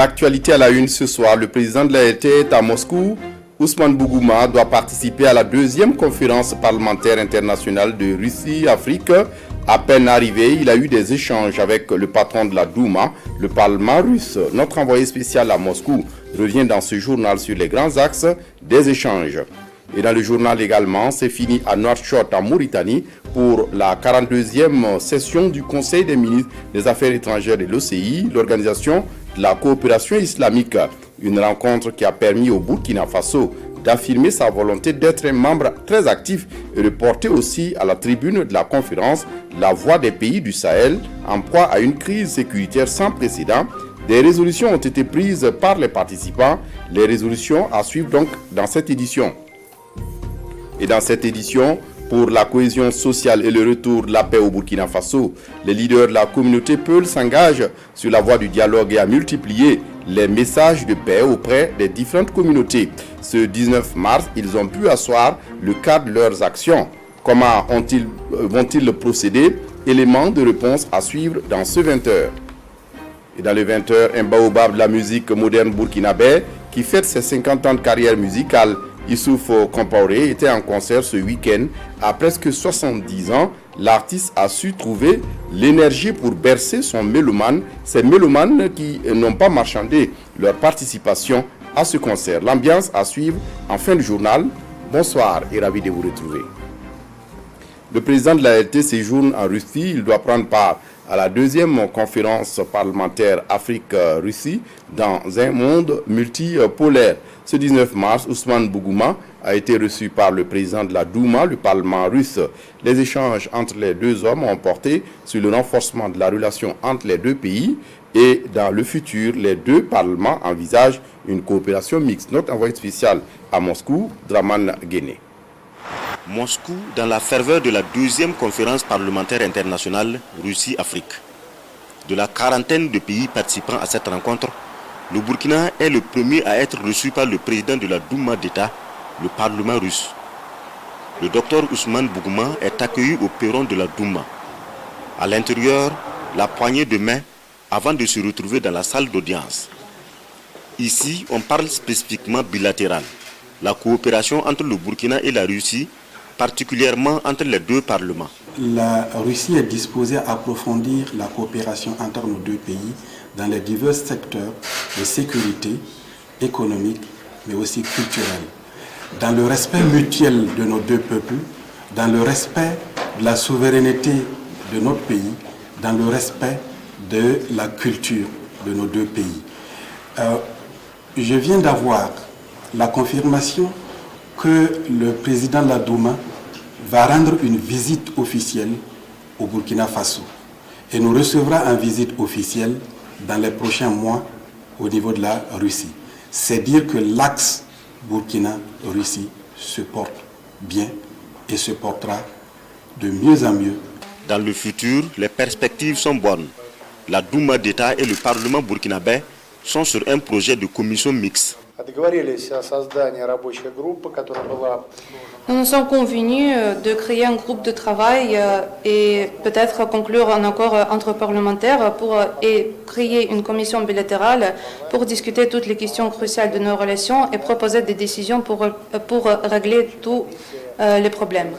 L'actualité à la une ce soir, le président de l'ALT est à Moscou. Ousmane Bougouma doit participer à la deuxième conférence parlementaire internationale de Russie-Afrique. À peine arrivé, il a eu des échanges avec le patron de la Douma, le Parlement russe. Notre envoyé spécial à Moscou revient dans ce journal sur les grands axes des échanges. Et dans le journal également, c'est fini à Nouakchott en Mauritanie pour la 42e session du Conseil des ministres des Affaires étrangères de l'OCI, l'Organisation de la coopération islamique. Une rencontre qui a permis au Burkina Faso d'affirmer sa volonté d'être un membre très actif et de porter aussi à la tribune de la conférence la voix des pays du Sahel en proie à une crise sécuritaire sans précédent. Des résolutions ont été prises par les participants. Les résolutions à suivre donc dans cette édition. Et dans cette édition, pour la cohésion sociale et le retour de la paix au Burkina Faso, les leaders de la communauté Peul s'engagent sur la voie du dialogue et à multiplier les messages de paix auprès des différentes communautés. Ce 19 mars, ils ont pu asseoir le cadre de leurs actions. Comment vont-ils procéder? Éléments de réponse à suivre dans ce 20h. Et dans le 20h, un baobab de la musique moderne burkinabé qui fête ses 50 ans de carrière musicale. Issouf Compaoré était en concert ce week-end. À presque 70 ans, l'artiste a su trouver l'énergie pour bercer son mélomane. Ces mélomanes qui n'ont pas marchandé leur participation à ce concert. L'ambiance à suivre en fin de journal. Bonsoir et ravi de vous retrouver. Le président de l'ALT séjourne en Russie. Il doit prendre part à la deuxième conférence parlementaire Afrique-Russie dans un monde multipolaire. Ce 19 mars, Ousmane Bougouma a été reçu par le président de la Douma, le Parlement russe. Les échanges entre les deux hommes ont porté sur le renforcement de la relation entre les deux pays et dans le futur, les deux parlements envisagent une coopération mixte. Notre envoyé spécial à Moscou, Draman Guéné. Moscou, dans la ferveur de la deuxième conférence parlementaire internationale Russie-Afrique. De la quarantaine de pays participants à cette rencontre, le Burkina est le premier à être reçu par le président de la Douma d'État, le Parlement russe. Le docteur Ousmane Bougouma est accueilli au perron de la Douma. À l'intérieur, la poignée de main avant de se retrouver dans la salle d'audience. Ici, on parle spécifiquement bilatéral. La coopération entre le Burkina et la Russie, particulièrement entre les deux parlements. La Russie est disposée à approfondir la coopération entre nos deux pays dans les divers secteurs de sécurité économique, mais aussi culturelle, dans le respect mutuel de nos deux peuples, dans le respect de la souveraineté de notre pays, dans le respect de la culture de nos deux pays. Je viens d'avoir la confirmation que le président de la Douma va rendre une visite officielle au Burkina Faso et nous recevra en visite officielle dans les prochains mois au niveau de la Russie. C'est dire que l'axe Burkina-Russie se porte bien et se portera de mieux en mieux. Dans le futur, les perspectives sont bonnes. La Douma d'État et le Parlement burkinabé sont sur un projet de commission mixte. Nous nous sommes convenus de créer un groupe de travail et peut-être conclure un accord entre parlementaires et créer une commission bilatérale pour discuter toutes les questions cruciales de nos relations et proposer des décisions pour régler tous les problèmes.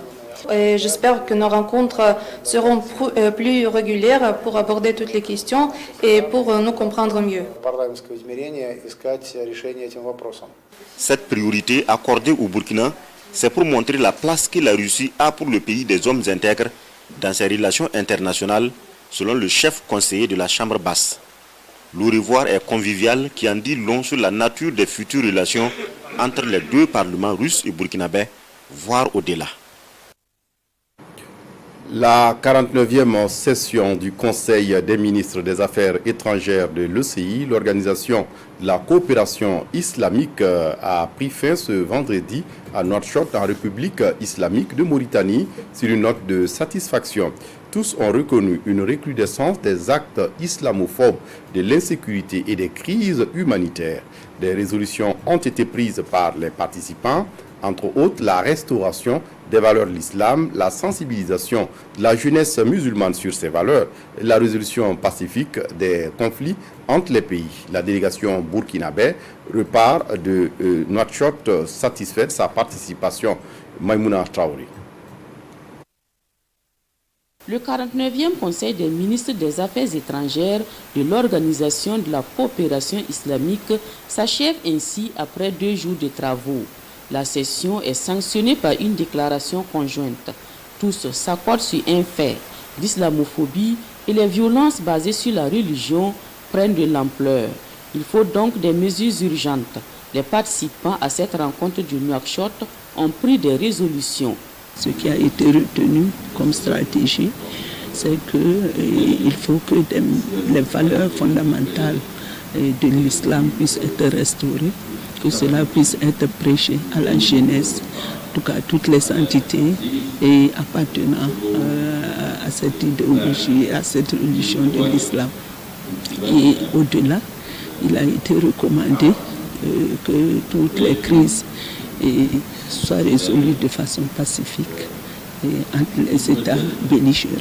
Et j'espère que nos rencontres seront plus régulières pour aborder toutes les questions et pour nous comprendre mieux. Cette priorité accordée au Burkina, c'est pour montrer la place que la Russie a pour le pays des hommes intègres dans ses relations internationales, selon le chef conseiller de la Chambre basse. Le revoir est convivial qui en dit long sur la nature des futures relations entre les deux parlements russes et burkinabés, voire au-delà. La 49e session du Conseil des ministres des Affaires étrangères de l'OCI, l'Organisation de la coopération islamique, a pris fin ce vendredi à Nouakchott, en République islamique de Mauritanie, sur une note de satisfaction. Tous ont reconnu une recrudescence des actes islamophobes, de l'insécurité et des crises humanitaires. Des résolutions ont été prises par les participants, entre autres la restauration des valeurs de l'islam, la sensibilisation de la jeunesse musulmane sur ces valeurs, la résolution pacifique des conflits entre les pays. La délégation burkinabé repart de Nouakchott satisfaite de sa participation. Maïmouna Traoré. Le 49e Conseil des ministres des Affaires étrangères de l'Organisation de la coopération islamique s'achève ainsi après 2 jours de travaux. La session est sanctionnée par une déclaration conjointe. Tous s'accordent sur un fait. L'islamophobie et les violences basées sur la religion prennent de l'ampleur. Il faut donc des mesures urgentes. Les participants à cette rencontre du Nouakchott ont pris des résolutions. Ce qui a été retenu comme stratégie, c'est qu'il faut que les valeurs fondamentales de l'islam puissent être restaurées, que cela puisse être prêché à la jeunesse, en tout cas à toutes les entités et appartenant à cette idéologie, à cette religion de l'islam. Et au-delà, il a été recommandé que toutes les crises soient résolues de façon pacifique entre les États belligérants.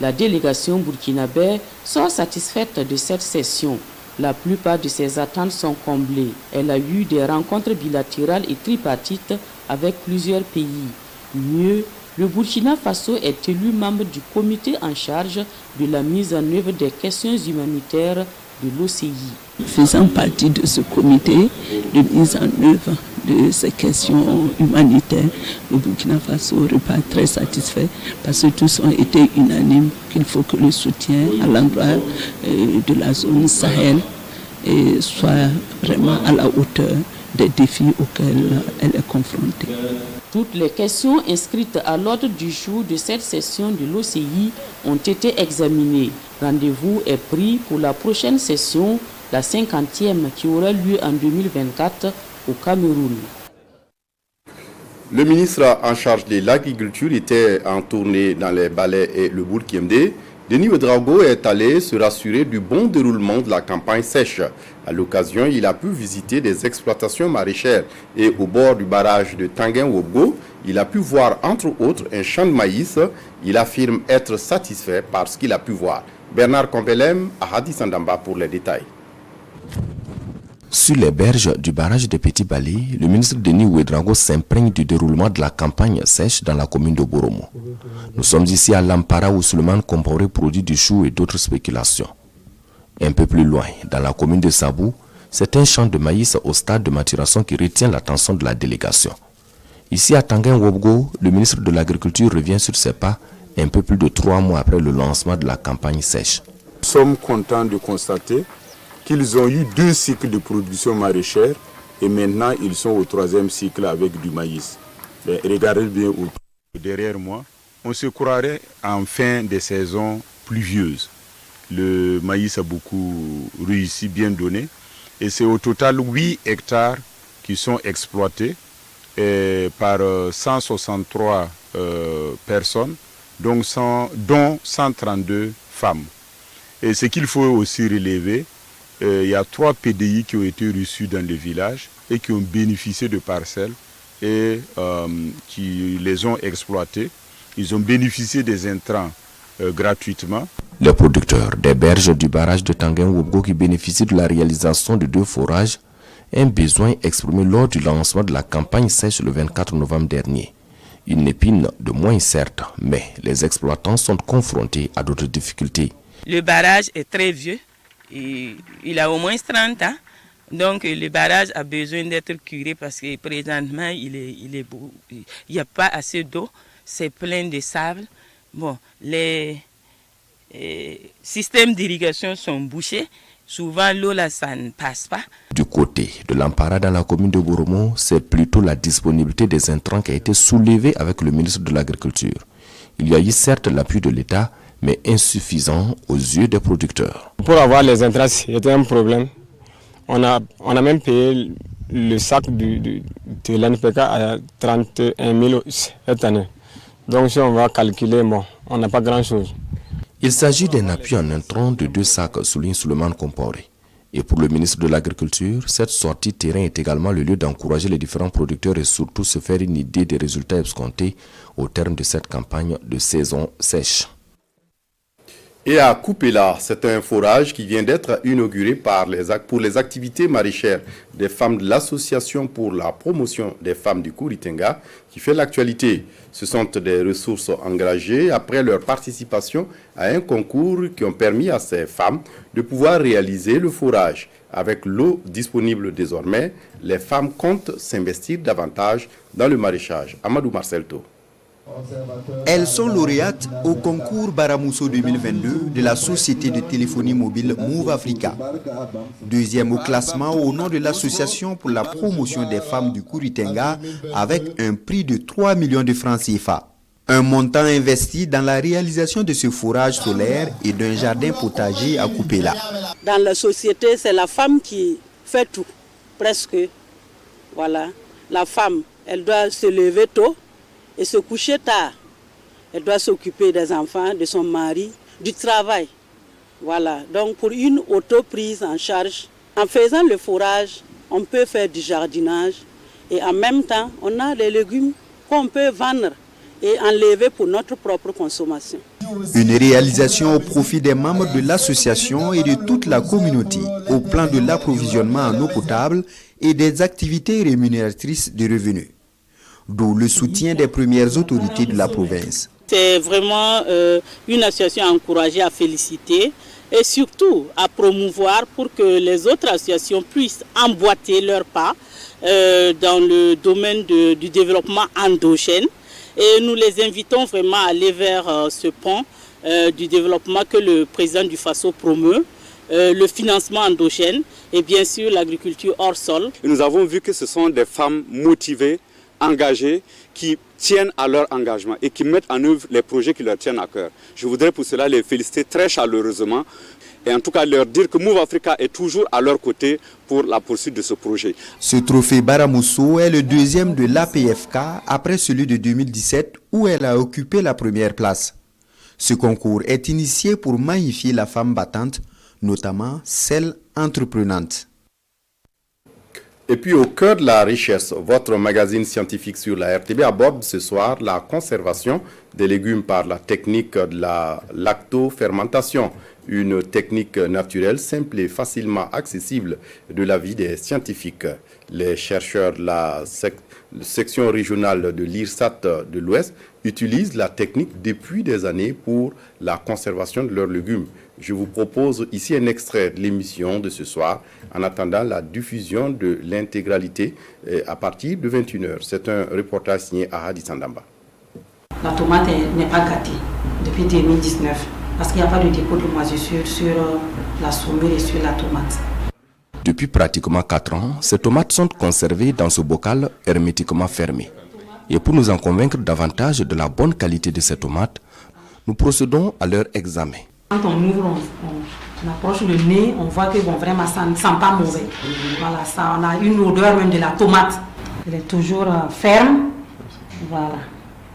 La délégation burkinabé sort satisfaite de cette session. La plupart de ses attentes sont comblées. Elle a eu des rencontres bilatérales et tripartites avec plusieurs pays. Mieux, le Burkina Faso est élu membre du comité en charge de la mise en œuvre des questions humanitaires de l'OCI. Faisant partie de ce comité de mise en œuvre de ces questions humanitaires, le Burkina Faso repart très satisfait parce que tous ont été unanimes qu'il faut que le soutien à l'endroit de la zone Sahel soit vraiment à la hauteur des défis auxquels elle est confrontée. Toutes les questions inscrites à l'ordre du jour de cette session de l'OCI ont été examinées. Rendez-vous est pris pour la prochaine session, la 50e, qui aura lieu en 2024 au Cameroun. Le ministre en charge de l'agriculture était en tournée dans les Balais et le Bourg-Kiemdé. Denis Ouedraogo est allé se rassurer du bon déroulement de la campagne sèche. À l'occasion, il a pu visiter des exploitations maraîchères et au bord du barrage de Tanguin-Wobgo, il a pu voir entre autres un champ de maïs. Il affirme être satisfait par ce qu'il a pu voir. Bernard Compelem à Hadi Sandamba pour les détails. Sur les berges du barrage de Petit Bali, le ministre Denis Ouedraogo s'imprègne du déroulement de la campagne sèche dans la commune de Boromo. Nous sommes ici à Lampara où Suleiman Compaoré produit du chou et d'autres spéculations. Un peu plus loin, dans la commune de Sabou, c'est un champ de maïs au stade de maturation qui retient l'attention de la délégation. Ici à Tanguin-Wobgo, le ministre de l'Agriculture revient sur ses pas un peu plus de 3 mois après le lancement de la campagne sèche. Nous sommes contents de constater qu'ils ont eu 2 cycles de production maraîchère et maintenant ils sont au 3e cycle avec du maïs. Mais regardez bien derrière moi, on se croirait en fin de saison pluvieuse. Le maïs a beaucoup réussi, bien donné. Et c'est au total 8 hectares qui sont exploités par 163 personnes, dont 132 femmes. Et ce qu'il faut aussi relever, il y a 3 PDI qui ont été reçus dans le village et qui ont bénéficié de parcelles et qui les ont exploitées. Ils ont bénéficié des intrants gratuitement. Les producteurs des berges du barrage de Tanguin-Wobgo qui bénéficient de la réalisation de 2 forages, un besoin exprimé lors du lancement de la campagne sèche le 24 novembre dernier. Une épine de moins certes, mais les exploitants sont confrontés à d'autres difficultés. Le barrage est très vieux, il a au moins 30 ans, donc le barrage a besoin d'être curé parce que présentement il n'y a pas assez d'eau, c'est plein de sable. Bon, les systèmes d'irrigation sont bouchés. Souvent, l'eau, là, ça ne passe pas. Du côté de Lampara, dans la commune de Boromo, c'est plutôt la disponibilité des intrants qui a été soulevée avec le ministre de l'Agriculture. Il y a eu certes l'appui de l'État, mais insuffisant aux yeux des producteurs. Pour avoir les intrants, c'était un problème. On a même payé le sac de l'NPK à 31 000 cette année. Donc si on va calculer, bon, on n'a pas grand-chose. Il s'agit d'un appui en intrant de 2 sacs, souligne Suleiman Compaoré. Et pour le ministre de l'Agriculture, cette sortie terrain est également le lieu d'encourager les différents producteurs et surtout se faire une idée des résultats escomptés au terme de cette campagne de saison sèche. Et à Koupela, c'est un forage qui vient d'être inauguré pour les activités maraîchères des femmes de l'Association pour la promotion des femmes du Kouritenga qui fait l'actualité. Ce sont des ressources engagées après leur participation à un concours qui ont permis à ces femmes de pouvoir réaliser le forage. Avec l'eau disponible désormais, les femmes comptent s'investir davantage dans le maraîchage. Amadou Marcelto. Elles sont lauréates au concours Baramousso 2022 de la société de téléphonie mobile Move Africa. Deuxième au classement au nom de l'association pour la promotion des femmes du Kouritenga avec un prix de 3 millions de francs CFA. Un montant investi dans la réalisation de ce forage solaire et d'un jardin potager à Koupela. Dans la société, c'est la femme qui fait tout, presque. Voilà. La femme, elle doit se lever tôt et se coucher tard. Elle doit s'occuper des enfants, de son mari, du travail. Voilà. Donc pour une auto-prise en charge, en faisant le forage, on peut faire du jardinage et en même temps, on a les légumes qu'on peut vendre et enlever pour notre propre consommation. Une réalisation au profit des membres de l'association et de toute la communauté au plan de l'approvisionnement en eau potable et des activités rémunératrices de revenus. D'où le soutien des premières autorités de la province. C'est vraiment une association à encourager, à féliciter et surtout à promouvoir pour que les autres associations puissent emboîter leur pas dans le domaine du développement endogène. Et nous les invitons vraiment à aller vers ce pont du développement que le président du FASO promeut, le financement endogène et bien sûr l'agriculture hors sol. Et nous avons vu que ce sont des femmes motivées, engagés, qui tiennent à leur engagement et qui mettent en œuvre les projets qui leur tiennent à cœur. Je voudrais pour cela les féliciter très chaleureusement et en tout cas leur dire que Move Africa est toujours à leur côté pour la poursuite de ce projet. Ce trophée Baramousso est le deuxième de l'APFK après celui de 2017 où elle a occupé la première place. Ce concours est initié pour magnifier la femme battante, notamment celle entreprenante. Et puis au cœur de la richesse, votre magazine scientifique sur la RTB aborde ce soir la conservation des légumes par la technique de la lactofermentation, une technique naturelle simple et facilement accessible de l'avis des scientifiques. Les chercheurs de la section régionale de l'IRSAT de l'Ouest utilisent la technique depuis des années pour la conservation de leurs légumes. Je vous propose ici un extrait de l'émission de ce soir en attendant la diffusion de l'intégralité à partir de 21h. C'est un reportage signé Ahadi Sandamba. La tomate n'est pas gâtée depuis 2019 parce qu'il n'y a pas de dépôt de moisissure sur la saumure et sur la tomate. Depuis pratiquement 4 ans, ces tomates sont conservées dans ce bocal hermétiquement fermé. Et pour nous en convaincre davantage de la bonne qualité de ces tomates, nous procédons à leur examen. Quand on ouvre, on approche le nez, on voit que bon, vraiment ça ne sent pas mauvais. Voilà, ça, on a une odeur même de la tomate. Elle est toujours ferme, voilà,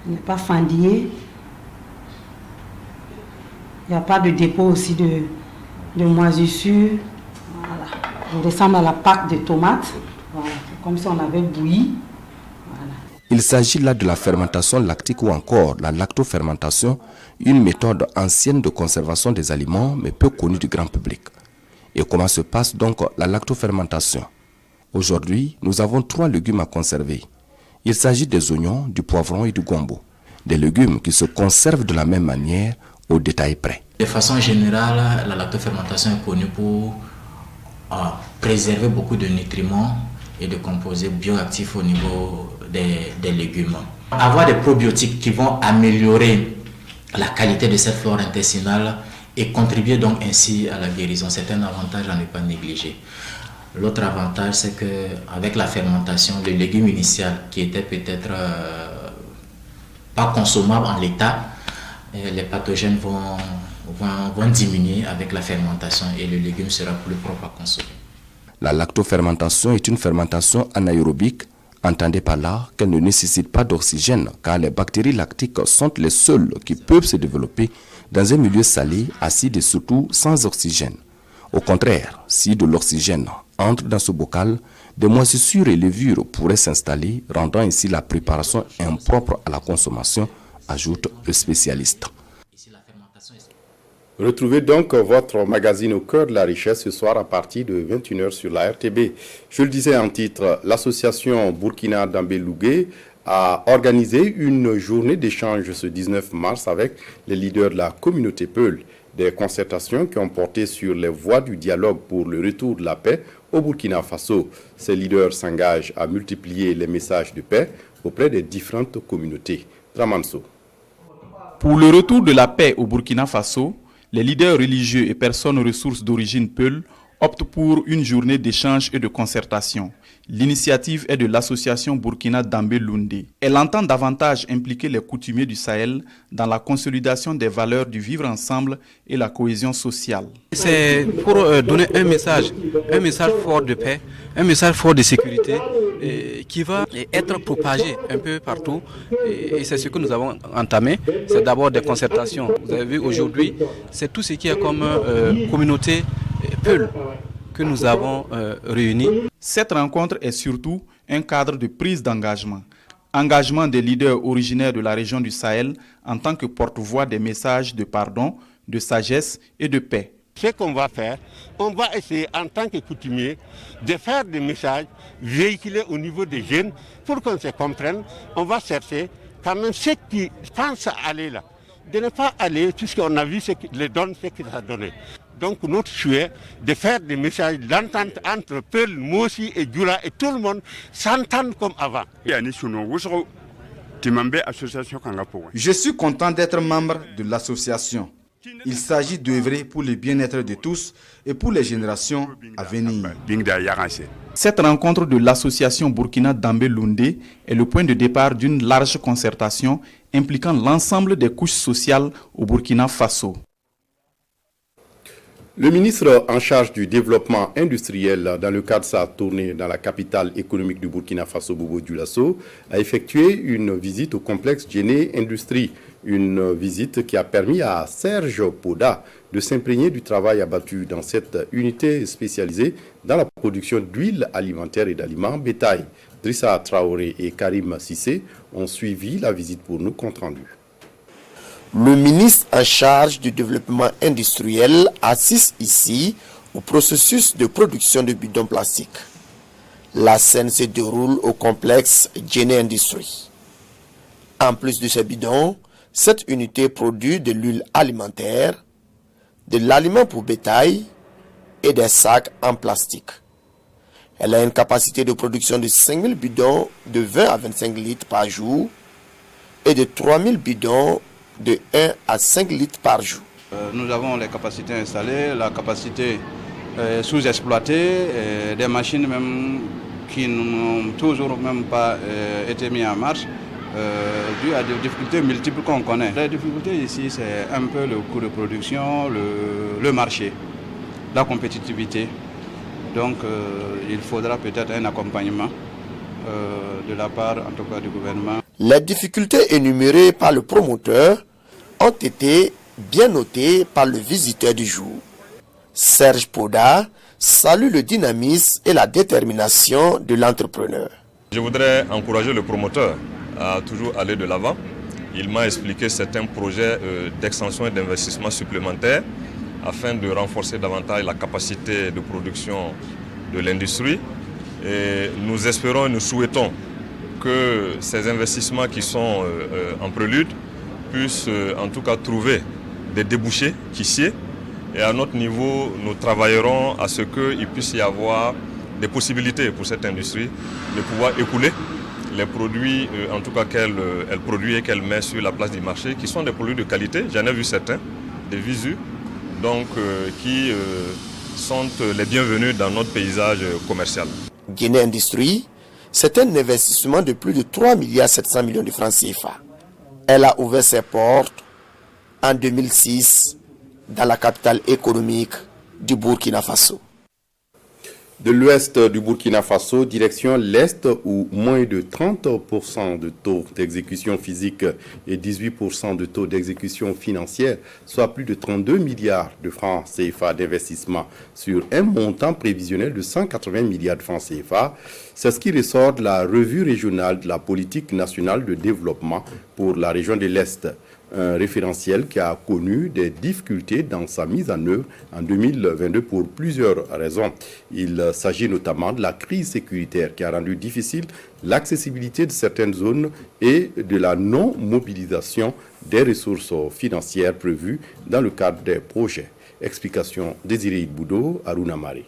elle n'est pas fendillée. Il n'y a pas de dépôt aussi de moisissure. Voilà. On ressemble à la pâte de tomate, voilà. C'est comme si on avait bouilli. Voilà. Il s'agit là de la fermentation lactique ou encore la lactofermentation, une méthode ancienne de conservation des aliments mais peu connue du grand public. Et comment se passe donc la lactofermentation? Aujourd'hui, nous avons 3 légumes à conserver. Il s'agit des oignons, du poivron et du gombo. Des légumes qui se conservent de la même manière au détail près. De façon générale, la lactofermentation est connue pour préserver beaucoup de nutriments et de composés bioactifs au niveau des légumes. Avoir des probiotiques qui vont améliorer la qualité de cette flore intestinale et contribuer donc ainsi à la guérison, c'est un avantage à ne pas négliger. L'autre avantage, c'est qu'avec la fermentation, le légume initial qui était peut-être pas consommable en l'état, les pathogènes vont diminuer avec la fermentation et le légume sera plus propre à consommer. La lactofermentation est une fermentation anaérobique. Entendez par là qu'elle ne nécessite pas d'oxygène car les bactéries lactiques sont les seules qui peuvent se développer dans un milieu salé, acide et surtout sans oxygène. Au contraire, si de l'oxygène entre dans ce bocal, des moisissures et levures pourraient s'installer, rendant ainsi la préparation impropre à la consommation, ajoute le spécialiste. Retrouvez donc votre magazine au cœur de la richesse ce soir à partir de 21h sur la RTB. Je le disais en titre, l'association Burkina Dambé-Lougué a organisé une journée d'échange ce 19 mars avec les leaders de la communauté Peul. Des concertations qui ont porté sur les voies du dialogue pour le retour de la paix au Burkina Faso. Ces leaders s'engagent à multiplier les messages de paix auprès des différentes communautés. Tramanso. Pour le retour de la paix au Burkina Faso, les leaders religieux et personnes ressources d'origine Peul optent pour une journée d'échange et de concertation. L'initiative est de l'association Burkina Dambé-Loundé. Elle entend davantage impliquer les coutumiers du Sahel dans la consolidation des valeurs du vivre ensemble et la cohésion sociale. C'est pour donner un message fort de paix, un message fort de sécurité qui va être propagé un peu partout. Et c'est ce que nous avons entamé. C'est d'abord des concertations. Vous avez vu aujourd'hui, c'est tout ce qui est comme communauté Peul que nous avons réunis. Cette rencontre est surtout un cadre de prise d'engagement. Engagement des leaders originaires de la région du Sahel en tant que porte-voix des messages de pardon, de sagesse et de paix. Ce qu'on va faire, on va essayer en tant que coutumier de faire des messages véhiculés au niveau des jeunes pour qu'on se comprenne. On va chercher quand même ceux qui pensent à aller là, de ne pas aller puisqu'on a vu ce que les donne, ce que ça a donné. Donc notre souhait de faire des messages d'entente entre Peul, Mossi et Djoula et tout le monde s'entendent comme avant. Je suis content d'être membre de l'association. Il s'agit d'œuvrer pour le bien-être de tous et pour les générations à venir. Cette rencontre de l'association Burkina Dambé-Loundé est le point de départ d'une large concertation impliquant l'ensemble des couches sociales au Burkina Faso. Le ministre en charge du développement industriel, dans le cadre de sa tournée dans la capitale économique du Burkina Faso, Bobo Dioulasso, a effectué une visite au complexe Djéné Industrie. Une visite qui a permis à Serge Poda de s'imprégner du travail abattu dans cette unité spécialisée dans la production d'huile alimentaire et d'aliments bétail. Drissa Traoré et Karim Sissé ont suivi la visite pour nous compte rendu. Le ministre en charge du développement industriel assiste ici au processus de production de bidons plastiques. La scène se déroule au complexe Djéné Industrie. En plus de ces bidons, cette unité produit de l'huile alimentaire, de l'aliment pour bétail et des sacs en plastique. Elle a une capacité de production de 5000 bidons de 20 à 25 litres par jour et de 3000 bidons de 1 à 5 litres par jour. Nous avons les capacités installées, la capacité sous-exploitée, des machines même qui n'ont toujours même pas été mises en marche, dû à des difficultés multiples qu'on connaît. Les difficultés ici, c'est un peu le coût de production, le marché, la compétitivité. Donc il faudra peut-être un accompagnement de la part, en tout cas, du gouvernement. Les difficultés énumérées par le promoteur ont été bien notées par le visiteur du jour. Serge Poda salue le dynamisme et la détermination de l'entrepreneur. Je voudrais encourager le promoteur à toujours aller de l'avant. Il m'a expliqué certains projets d'extension et d'investissement supplémentaires afin de renforcer davantage la capacité de production de l'industrie. Et nous espérons et nous souhaitons que ces investissements qui sont en prélude puissent en tout cas trouver des débouchés qu'ici. Et à notre niveau, nous travaillerons à ce qu'il puisse y avoir des possibilités pour cette industrie de pouvoir écouler les produits en tout cas qu'elle produit et qu'elle met sur la place du marché, qui sont des produits de qualité. J'en ai vu certains, des visus, donc qui sont les bienvenus dans notre paysage commercial. Djéné Industrie, c'est un investissement de plus de 3,7 milliards de francs CFA. Elle a ouvert ses portes en 2006 dans la capitale économique du Burkina Faso. De l'ouest du Burkina Faso, direction l'est où moins de 30% de taux d'exécution physique et 18% de taux d'exécution financière, soit plus de 32 milliards de francs CFA d'investissement sur un montant prévisionnel de 180 milliards de francs CFA. C'est ce qui ressort de la revue régionale de la politique nationale de développement pour la région de l'Est. Un référentiel qui a connu des difficultés dans sa mise en œuvre en 2022 pour plusieurs raisons. Il s'agit notamment de la crise sécuritaire qui a rendu difficile l'accessibilité de certaines zones et de la non-mobilisation des ressources financières prévues dans le cadre des projets. Explication Désiré Boudou, Aruna Mari.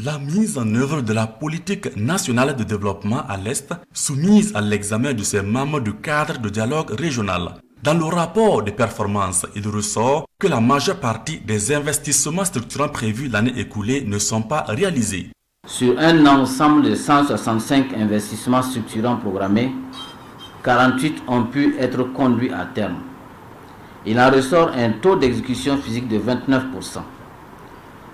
La mise en œuvre de la politique nationale de développement à l'Est, soumise à l'examen de ses membres du cadre de dialogue régional. Dans le rapport de performance, il ressort que la majeure partie des investissements structurants prévus l'année écoulée ne sont pas réalisés. Sur un ensemble de 165 investissements structurants programmés, 48 ont pu être conduits à terme. Il en ressort un taux d'exécution physique de 29%.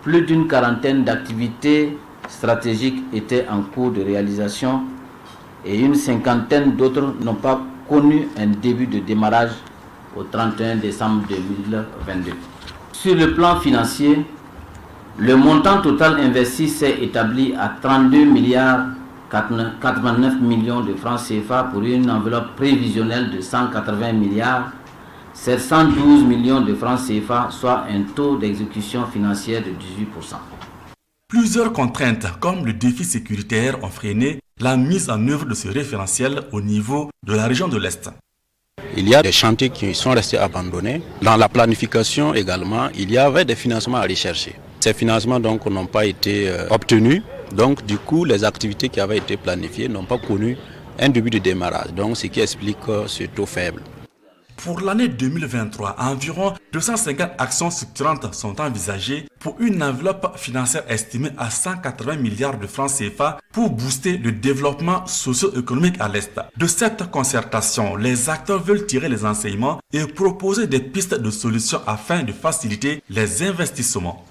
Plus d'une quarantaine d'activités stratégiques étaient en cours de réalisation et une cinquantaine d'autres n'ont pas connu un début de démarrage au 31 décembre 2022. Sur le plan financier, le montant total investi s'est établi à 32 milliards 89 millions de francs CFA pour une enveloppe prévisionnelle de 180 milliards 712 millions de francs CFA, soit un taux d'exécution financière de 18%. Plusieurs contraintes, comme le défi sécuritaire, ont freiné la mise en œuvre de ce référentiel au niveau de la région de l'Est. Il y a des chantiers qui sont restés abandonnés. Dans la planification également, il y avait des financements à rechercher. Ces financements donc n'ont pas été obtenus. Donc du coup, les activités qui avaient été planifiées n'ont pas connu un début de démarrage. Donc ce qui explique ce taux faible. Pour l'année 2023, environ 250 actions structurantes sont envisagées pour une enveloppe financière estimée à 180 milliards de francs CFA pour booster le développement socio-économique à l'Est. De cette concertation, les acteurs veulent tirer les enseignements et proposer des pistes de solutions afin de faciliter les investissements.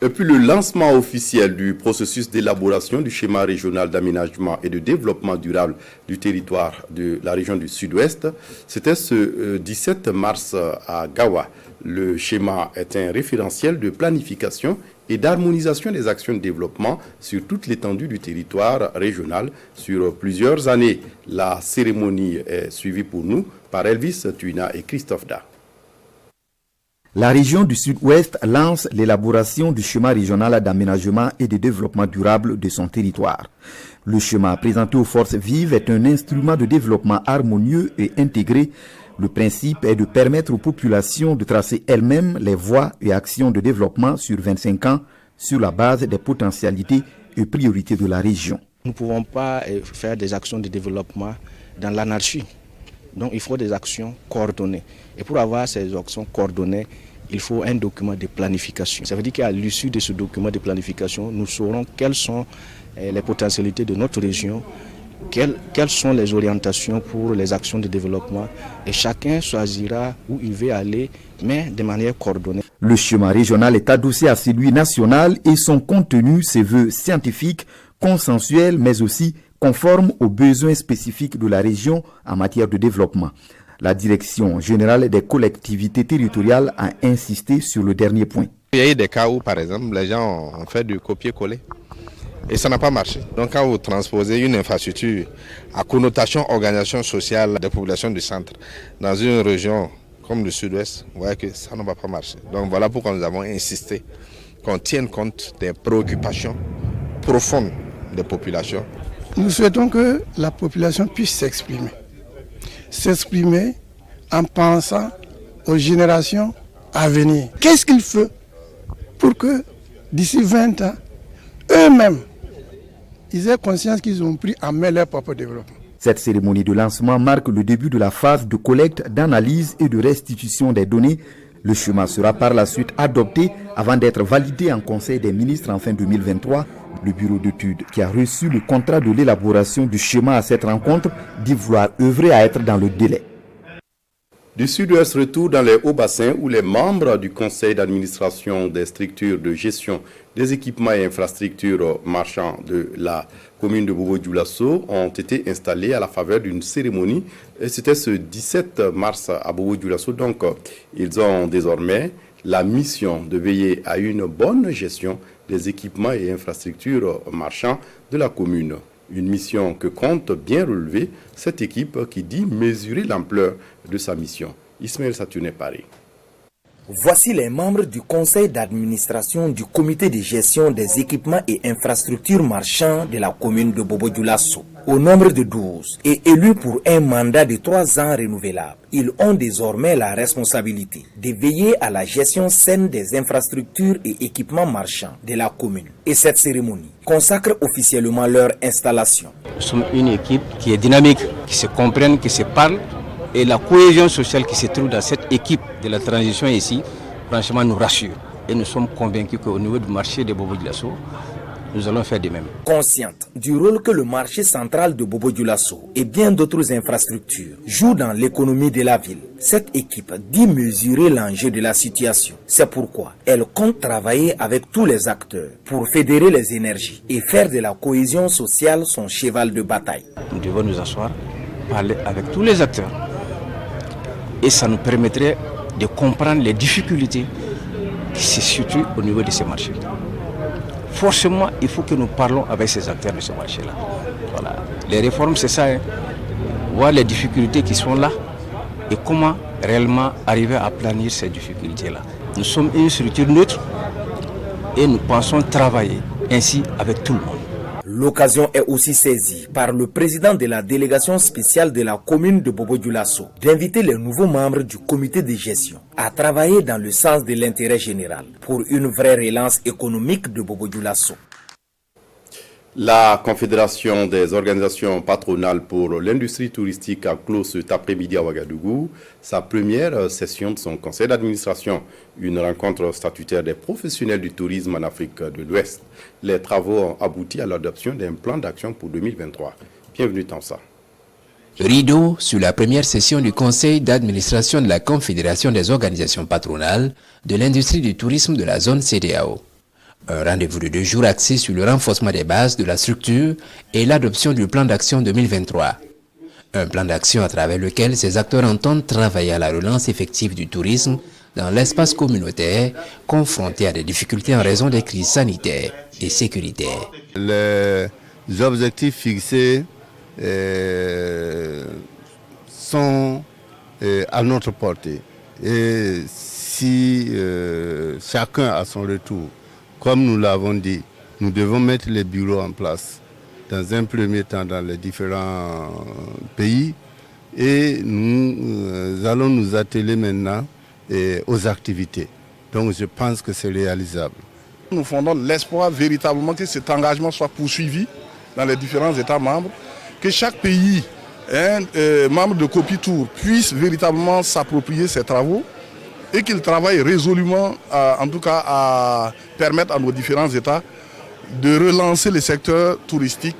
Et puis le lancement officiel du processus d'élaboration du schéma régional d'aménagement et de développement durable du territoire de la région du Sud-Ouest, c'était ce 17 mars à Gawa. Le schéma est un référentiel de planification et d'harmonisation des actions de développement sur toute l'étendue du territoire régional sur plusieurs années. La cérémonie est suivie pour nous par Elvis Tuina et Christophe Da. La région du Sud-Ouest lance l'élaboration du schéma régional d'aménagement et de développement durable de son territoire. Le schéma présenté aux forces vives est un instrument de développement harmonieux et intégré. Le principe est de permettre aux populations de tracer elles-mêmes les voies et actions de développement sur 25 ans sur la base des potentialités et priorités de la région. Nous ne pouvons pas faire des actions de développement dans l'anarchie. Donc il faut des actions coordonnées. Et pour avoir ces actions coordonnées, il faut un document de planification. Ça veut dire qu'à l'issue de ce document de planification, nous saurons quelles sont les potentialités de notre région, quelles sont les orientations pour les actions de développement, et chacun choisira où il veut aller, mais de manière coordonnée. Le schéma régional est adossé à celui national et son contenu se veut scientifique, consensuel, mais aussi conforme aux besoins spécifiques de la région en matière de développement. La direction générale des collectivités territoriales a insisté sur le dernier point. Il y a eu des cas où, par exemple, les gens ont fait du copier-coller et ça n'a pas marché. Donc quand vous transposez une infrastructure à connotation organisation sociale des populations du centre dans une région comme le Sud-Ouest, vous voyez que ça ne va pas marcher. Donc voilà pourquoi nous avons insisté qu'on tienne compte des préoccupations profondes des populations. Nous souhaitons que la population puisse s'exprimer en pensant aux générations à venir. Qu'est-ce qu'il faut pour que d'ici 20 ans, eux-mêmes, ils aient conscience qu'ils ont pris en main leur propre développement. Cette cérémonie de lancement marque le début de la phase de collecte, d'analyse et de restitution des données. Le schéma sera par la suite adopté avant d'être validé en Conseil des ministres en fin 2023. Le bureau d'études qui a reçu le contrat de l'élaboration du schéma à cette rencontre dit vouloir œuvrer à être dans le délai. Du sud-ouest, retour dans les hauts-bassins où les membres du conseil d'administration des structures de gestion des équipements et infrastructures marchands de la commune de Bobo-Dioulasso ont été installés à la faveur d'une cérémonie. Et c'était ce 17 mars à Bobo-Dioulasso. Donc, ils ont désormais la mission de veiller à une bonne gestion des équipements et infrastructures marchands de la commune. Une mission que compte bien relever cette équipe qui dit mesurer l'ampleur de sa mission. Ismaël Saturné Paris. Voici les membres du conseil d'administration du comité de gestion des équipements et infrastructures marchands de la commune de Bobo-Dioulasso. Au nombre de 12 et élus pour un mandat de 3 ans renouvelable, ils ont désormais la responsabilité de veiller à la gestion saine des infrastructures et équipements marchands de la commune. Et cette cérémonie consacre officiellement leur installation. Nous sommes une équipe qui est dynamique, qui se comprenne, qui se parle. Et la cohésion sociale qui se trouve dans cette équipe de la transition ici, franchement, nous rassure. Et nous sommes convaincus qu'au niveau du marché de Bobo-Dioulasso, nous allons faire de même. Consciente du rôle que le marché central de Bobo-Dioulasso et bien d'autres infrastructures jouent dans l'économie de la ville, cette équipe dit mesurer l'enjeu de la situation. C'est pourquoi elle compte travailler avec tous les acteurs pour fédérer les énergies et faire de la cohésion sociale son cheval de bataille. Nous devons nous asseoir, parler avec tous les acteurs. Et ça nous permettrait de comprendre les difficultés qui se situent au niveau de ces marchés. Forcément, il faut que nous parlons avec ces acteurs de ce marché-là. Voilà. Les réformes, c'est ça. Voir les difficultés qui sont là et comment réellement arriver à planir ces difficultés-là. Nous sommes une structure neutre et nous pensons travailler ainsi avec tout le monde. L'occasion est aussi saisie par le président de la délégation spéciale de la commune de Bobo-Dioulasso d'inviter les nouveaux membres du comité de gestion à travailler dans le sens de l'intérêt général pour une vraie relance économique de Bobo-Dioulasso. La Confédération des organisations patronales pour l'industrie touristique a clos cet après-midi à Ouagadougou sa première session de son conseil d'administration, une rencontre statutaire des professionnels du tourisme en Afrique de l'Ouest. Les travaux ont abouti à l'adoption d'un plan d'action pour 2023. Bienvenue Tansa. Rideau sur la première session du conseil d'administration de la Confédération des organisations patronales de l'industrie du tourisme de la zone CEDEAO. Un rendez-vous de 2 jours axé sur le renforcement des bases de la structure et l'adoption du plan d'action 2023. Un plan d'action à travers lequel ces acteurs entendent travailler à la relance effective du tourisme dans l'espace communautaire confronté à des difficultés en raison des crises sanitaires et sécuritaires. Les objectifs fixés sont à notre portée. Et si chacun à son retour, comme nous l'avons dit, nous devons mettre les bureaux en place dans un premier temps dans les différents pays et nous allons nous atteler maintenant aux activités. Donc je pense que c'est réalisable. Nous fondons l'espoir véritablement que cet engagement soit poursuivi dans les différents États membres, que chaque pays, membre de Copitour, puisse véritablement s'approprier ces travaux et qu'il travaille résolument, en tout cas à permettre à nos différents États de relancer les secteurs touristiques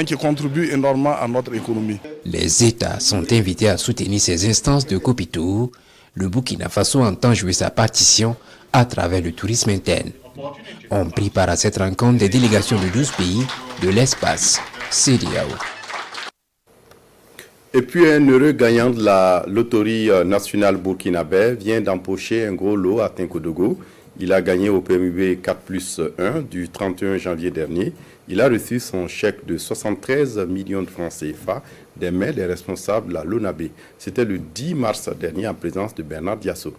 qui contribuent énormément à notre économie. Les États sont invités à soutenir ces instances de Copitour. Le Burkina Faso entend jouer sa partition à travers le tourisme interne. On prit part à cette rencontre des délégations de 12 pays de l'espace CEDEAO. Et puis un heureux gagnant de la loterie nationale burkinabé vient d'empocher un gros lot à Tinkodogo. Il a gagné au PMUB 4+1 du 31 janvier dernier. Il a reçu son chèque de 73 millions de francs CFA des mains des responsables de la LONABé. C'était le 10 mars dernier en présence de Bernard Diasso.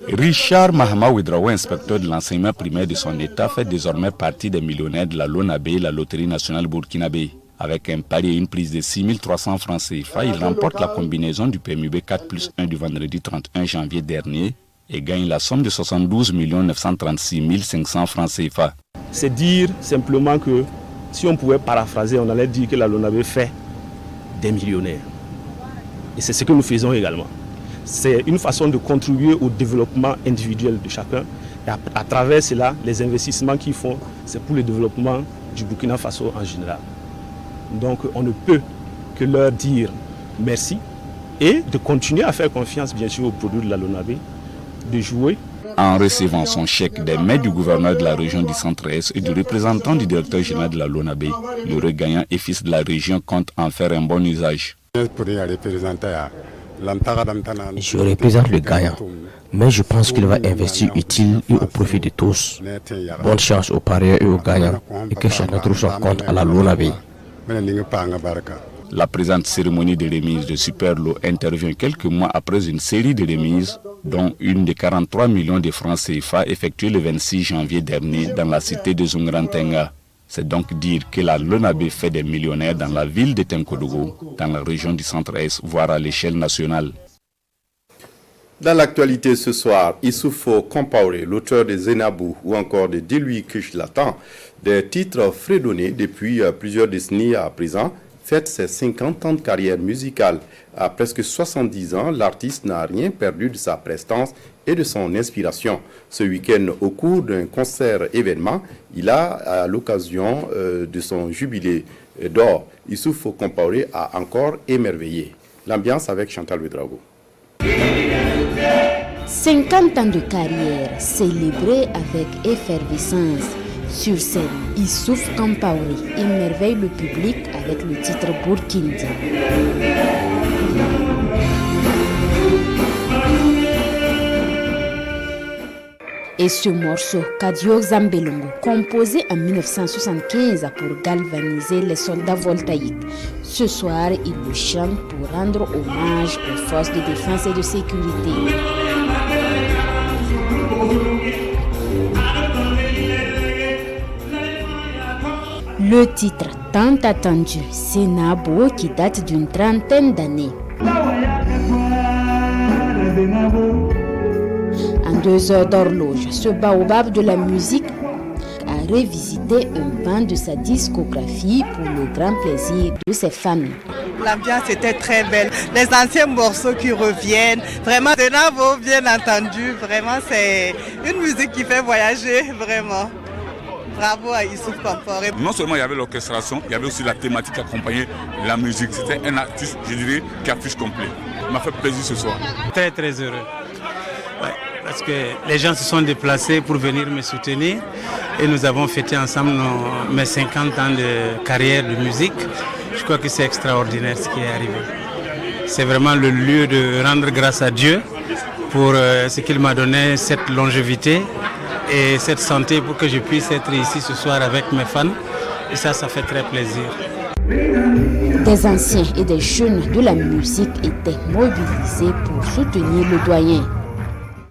Richard Mahama Ouedraogo, inspecteur de l'enseignement primaire de son État, fait désormais partie des millionnaires de la LONABé, la loterie nationale burkinabé. Avec un pari et une prise de 6 300 francs CFA, il remporte la combinaison du PMUB 4+1 du vendredi 31 janvier dernier et gagne la somme de 72 936 500 francs CFA. C'est dire simplement que si on pouvait paraphraser, on allait dire que la LONABé fait des millionnaires. Et c'est ce que nous faisons également. C'est une façon de contribuer au développement individuel de chacun. Et à travers cela, les investissements qu'ils font, c'est pour le développement du Burkina Faso en général. Donc on ne peut que leur dire merci et de continuer à faire confiance bien sûr aux produits de la LONABE, de jouer. En recevant son chèque des mains du gouverneur de la région du Centre-Est et du représentant du directeur général de la LONABE, le regagnant et fils de la région compte en faire un bon usage. Je représente le gagnant, mais je pense qu'il va investir utile et au profit de tous. Bonne chance aux parieurs et aux gagnants et que chacun trouve son compte à la LONABE. La présente cérémonie de remise de Superlo intervient quelques mois après une série de remises, dont une de 43 millions de francs CFA effectuée le 26 janvier dernier dans la cité de Zungrantenga. C'est donc dire que la LONABE fait des millionnaires dans la ville de Tenkodogo, dans la région du Centre-Est, voire à l'échelle nationale. Dans l'actualité ce soir, Issoufou Compaoré, l'auteur de Zenabou ou encore de Dilui Kishlatan, des titres fredonnés depuis plusieurs décennies à présent, fête ses 50 ans de carrière musicale. À presque 70 ans, l'artiste n'a rien perdu de sa prestance et de son inspiration. Ce week-end, au cours d'un concert-événement, il a, à l'occasion de son jubilé d'or, Issoufou Compaoré a encore émerveillé. L'ambiance avec Chantal Ouedraogo. 50 ans de carrière célébrée avec effervescence. Sur scène, Issoufou Compaoré émerveille le public avec le titre Burkindi. Et ce morceau, Kadio Zambelongo, composé en 1975 pour galvaniser les soldats voltaïques. Ce soir, il le chante pour rendre hommage aux forces de défense et de sécurité. Le titre tant attendu, Zenabou, qui date d'une trentaine d'années. En 2 heures d'horloge, ce baobab de la musique a revisité un pan de sa discographie pour le grand plaisir de ses fans. L'ambiance était très belle, les anciens morceaux qui reviennent, vraiment Zenabou, bien entendu, vraiment c'est une musique qui fait voyager, vraiment. Bravo à Issoufou Compaoré. Non seulement il y avait l'orchestration, il y avait aussi la thématique qui accompagnait la musique. C'était un artiste, je dirais, qui affiche complet. Il m'a fait plaisir ce soir. Très très heureux. Ouais, parce que les gens se sont déplacés pour venir me soutenir et nous avons fêté ensemble mes 50 ans de carrière de musique. Je crois que c'est extraordinaire ce qui est arrivé. C'est vraiment le lieu de rendre grâce à Dieu pour ce qu'il m'a donné, cette longévité et cette santé pour que je puisse être ici ce soir avec mes fans. Et ça fait très plaisir. Des anciens et des jeunes de la musique étaient mobilisés pour soutenir le doyen.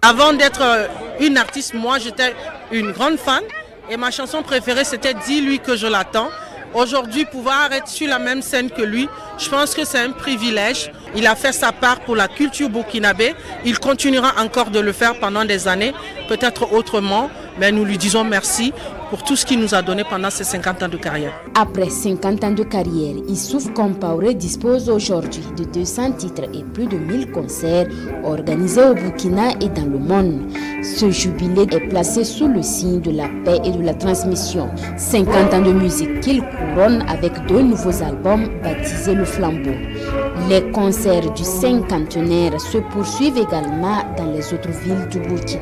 Avant d'être une artiste, moi j'étais une grande fan et ma chanson préférée c'était Dis-lui que je l'attends. Aujourd'hui, pouvoir être sur la même scène que lui, je pense que c'est un privilège. Il a fait sa part pour la culture burkinabé. Il continuera encore de le faire pendant des années, peut-être autrement, mais nous lui disons merci pour tout ce qu'il nous a donné pendant ses 50 ans de carrière. Après 50 ans de carrière, Issoufou Compaoré dispose aujourd'hui de 200 titres et plus de 1000 concerts organisés au Burkina et dans le monde. Ce jubilé est placé sous le signe de la paix et de la transmission. 50 ans de musique qu'il couronne avec 2 nouveaux albums baptisés Le Flambeau. Les concerts du cinquantenaire se poursuivent également dans les autres villes du Burkina.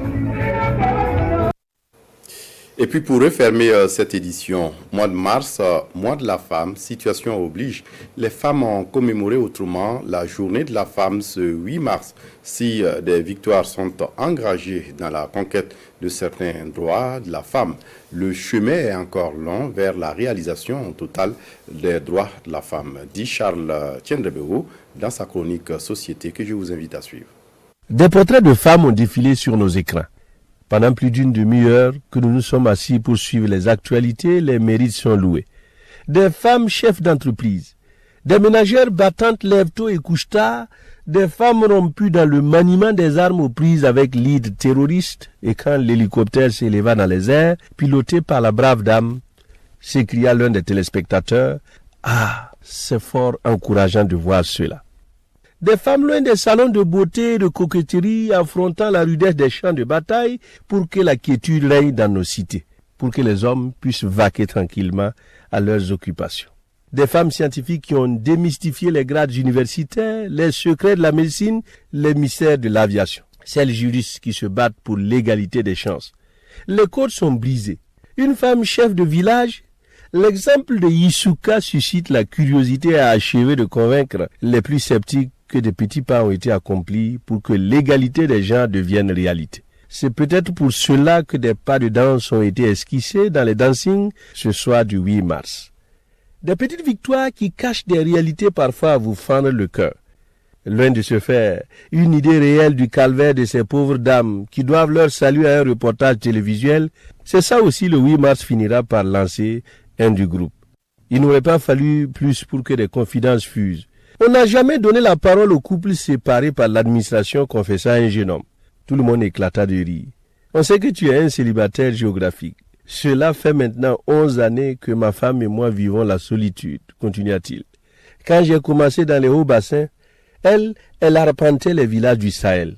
Et puis pour refermer cette édition, mois de mars, mois de la femme, situation oblige. Les femmes ont commémoré autrement la journée de la femme ce 8 mars. Si des victoires sont engagées dans la conquête de certains droits de la femme, le chemin est encore long vers la réalisation totale des droits de la femme, dit Charles Tiendrebeo dans sa chronique Société que je vous invite à suivre. Des portraits de femmes ont défilé sur nos écrans. Pendant plus d'une demi-heure que nous nous sommes assis pour suivre les actualités, les mérites sont loués. Des femmes chefs d'entreprise, des ménagères battantes lèvent tôt et couchent tard, des femmes rompues dans le maniement des armes aux prises avec lead terroriste, et quand l'hélicoptère s'éleva dans les airs, piloté par la brave dame, s'écria l'un des téléspectateurs, « Ah, c'est fort encourageant de voir cela. » Des femmes loin des salons de beauté et de coquetterie affrontant la rudesse des champs de bataille pour que la quiétude règne dans nos cités, pour que les hommes puissent vaquer tranquillement à leurs occupations. Des femmes scientifiques qui ont démystifié les grades universitaires, les secrets de la médecine, les mystères de l'aviation. Celles juristes qui se battent pour l'égalité des chances. Les codes sont brisés. Une femme chef de village, l'exemple de Yisuka suscite la curiosité et a achevé de convaincre les plus sceptiques que des petits pas ont été accomplis pour que l'égalité des genres devienne réalité. C'est peut-être pour cela que des pas de danse ont été esquissés dans les dancings ce soir du 8 mars. Des petites victoires qui cachent des réalités parfois à vous fendre le cœur. Loin de se faire une idée réelle du calvaire de ces pauvres dames qui doivent leur salut à un reportage télévisuel, c'est ça aussi le 8 mars finira par lancer un du groupe. Il n'aurait pas fallu plus pour que des confidences fusent. On n'a jamais donné la parole aux couples séparés par l'administration, confessa un jeune homme. Tout le monde éclata de rire. On sait que tu es un célibataire géographique. Cela fait maintenant 11 années que ma femme et moi vivons la solitude, continua-t-il. Quand j'ai commencé dans les hauts bassins, elle arpentait les villages du Sahel.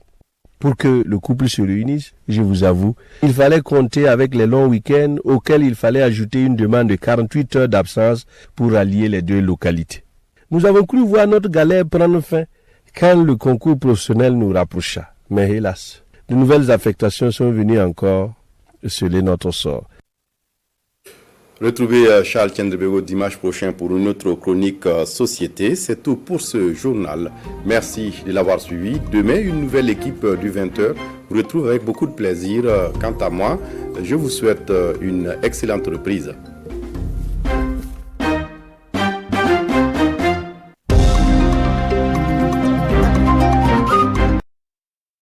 Pour que le couple se réunisse, je vous avoue, il fallait compter avec les longs week-ends auxquels il fallait ajouter une demande de 48 heures d'absence pour allier les deux localités. Nous avons cru voir notre galère prendre fin quand le concours professionnel nous rapprocha. Mais hélas, de nouvelles affectations sont venues encore sceller notre sort. Retrouvez Charles Tiendrebego dimanche prochain pour une autre chronique Société. C'est tout pour ce journal. Merci de l'avoir suivi. Demain, une nouvelle équipe du 20h vous retrouve avec beaucoup de plaisir. Quant à moi, je vous souhaite une excellente reprise.